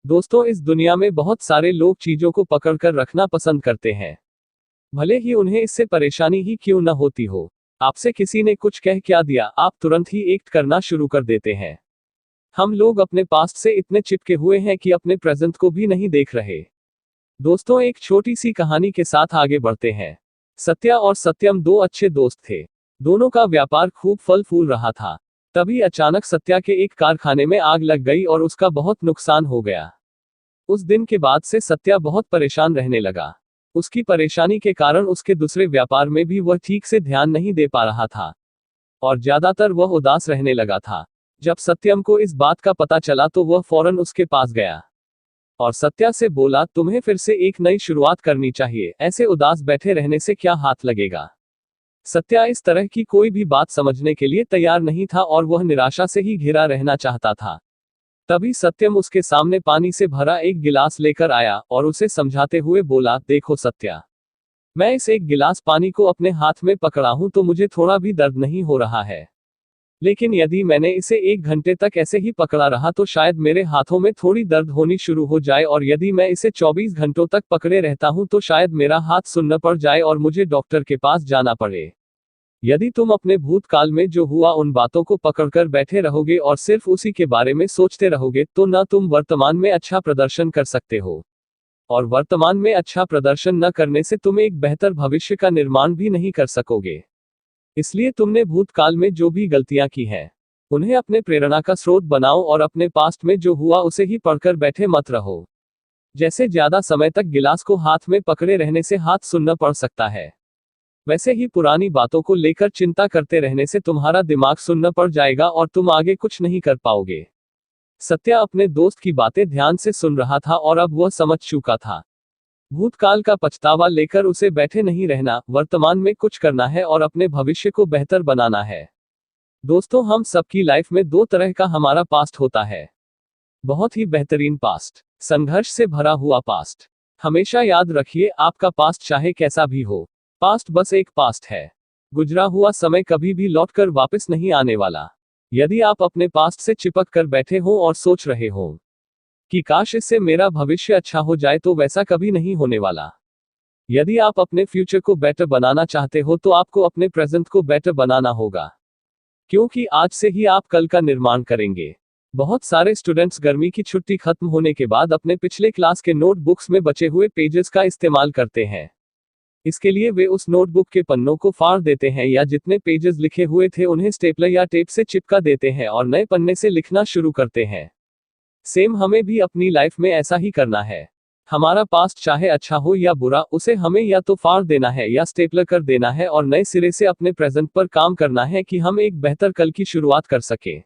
दोस्तों, इस दुनिया में बहुत सारे लोग चीजों को पकड़कर रखना पसंद करते हैं, भले ही उन्हें इससे परेशानी ही क्यों न होती हो। आपसे किसी ने कुछ कह क्या दिया, आप तुरंत ही एक्ट करना शुरू कर देते हैं। हम लोग अपने पास्ट से इतने चिपके हुए हैं कि अपने प्रेजेंट को भी नहीं देख रहे। दोस्तों, एक छोटी सी कहानी के साथ आगे बढ़ते हैं। सत्या और सत्यम दो अच्छे दोस्त थे। दोनों का व्यापार खूब फल फूल रहा था। तभी अचानक सत्या के एक कारखाने में आग लग गई और उसका बहुत नुकसान हो गया। उस दिन के बाद से सत्या बहुत परेशान रहने लगा। उसकी परेशानी के कारण उसके दूसरे व्यापार में भी वह ठीक से ध्यान नहीं दे पा रहा था और ज्यादातर वह उदास रहने लगा था। जब सत्यम को इस बात का पता चला तो वह फौरन उसके पास गया और सत्या से बोला, तुम्हें फिर से एक नई शुरुआत करनी चाहिए, ऐसे उदास बैठे रहने से क्या हाथ लगेगा। सत्या इस तरह की कोई भी बात समझने के लिए तैयार नहीं था और वह निराशा से ही घिरा रहना चाहता था। तभी सत्यम उसके सामने पानी से भरा एक गिलास लेकर आया और उसे समझाते हुए बोला, देखो सत्या, मैं इस एक गिलास पानी को अपने हाथ में पकड़ा हूं तो मुझे थोड़ा भी दर्द नहीं हो रहा है, लेकिन यदि मैंने इसे 1 घंटे तक ऐसे ही पकड़ा रहा तो शायद मेरे हाथों में थोड़ी दर्द होनी शुरू हो जाए, और यदि मैं इसे 24 घंटों तक पकड़े रहता हूं तो शायद मेरा हाथ सुन्न पड़ जाए और मुझे डॉक्टर के पास जाना पड़े। यदि तुम अपने भूतकाल में जो हुआ उन बातों को पकड़कर बैठे रहोगे और सिर्फ उसी के बारे में सोचते रहोगे तो न तुम वर्तमान में अच्छा प्रदर्शन कर सकते हो, और वर्तमान में अच्छा प्रदर्शन न करने से तुम एक बेहतर भविष्य का निर्माण भी नहीं कर सकोगे। इसलिए तुमने भूतकाल में जो भी गलतियां की हैं, उन्हें अपने प्रेरणा का स्रोत बनाओ और अपने पास्ट में जो हुआ उसे ही पढ़कर बैठे मत रहो। जैसे ज्यादा समय तक गिलास को हाथ में पकड़े रहने से हाथ सुन्न पड़ सकता है, वैसे ही पुरानी बातों को लेकर चिंता करते रहने से तुम्हारा दिमाग सुन्न पड़ जाएगा और तुम आगे कुछ नहीं कर पाओगे। सत्या अपने दोस्त की बातें ध्यान से सुन रहा था और अब वह समझ चुका था। भूतकाल का पछतावा लेकर उसे बैठे नहीं रहना, वर्तमान में कुछ करना है और अपने भविष्य को बेहतर बनाना है। दोस्तों, हम सबकी लाइफ में दो तरह का हमारा पास्ट होता है। बहुत ही बेहतरीन पास्ट, संघर्ष से भरा हुआ पास्ट। हमेशा याद रखिए, आपका पास्ट चाहे कैसा भी हो, पास्ट बस एक पास्ट है। गुजरा हुआ समय कभी भी लौटकर वापस नहीं आने वाला। यदि आप अपने पास्ट से चिपक कर बैठे हो और सोच रहे हो कि काश इससे मेरा भविष्य अच्छा हो जाए, तो वैसा कभी नहीं होने वाला। यदि आप अपने फ्यूचर को बेटर बनाना चाहते हो तो आपको अपने प्रेजेंट को बेटर बनाना होगा, क्योंकि आज से ही आप कल का निर्माण करेंगे। बहुत सारे स्टूडेंट्स गर्मी की छुट्टी खत्म होने के बाद अपने पिछले क्लास के नोटबुक्स में बचे हुए पेजेस का इस्तेमाल करते हैं। इसके लिए वे उस नोटबुक के पन्नों को फाड़ देते हैं या जितने पेजेस लिखे हुए थे उन्हें स्टेपलर या टेप से चिपका देते हैं और नए पन्ने से लिखना शुरू करते हैं। सेम हमें भी अपनी लाइफ में ऐसा ही करना है। हमारा पास्ट चाहे अच्छा हो या बुरा, उसे हमें या तो फाड़ देना है या स्टेपलर कर देना है और नए सिरे से अपने प्रेजेंट पर काम करना है कि हम एक बेहतर कल की शुरुआत कर सके।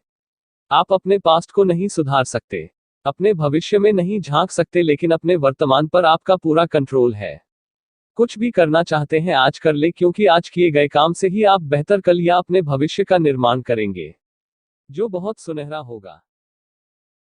आप अपने पास्ट को नहीं सुधार सकते, अपने भविष्य में नहीं झांक सकते, लेकिन अपने वर्तमान पर आपका पूरा कंट्रोल है। कुछ भी करना चाहते हैं आज कर ले, क्योंकि आज किए गए काम से ही आप बेहतर कल या अपने भविष्य का निर्माण करेंगे, जो बहुत सुनहरा होगा।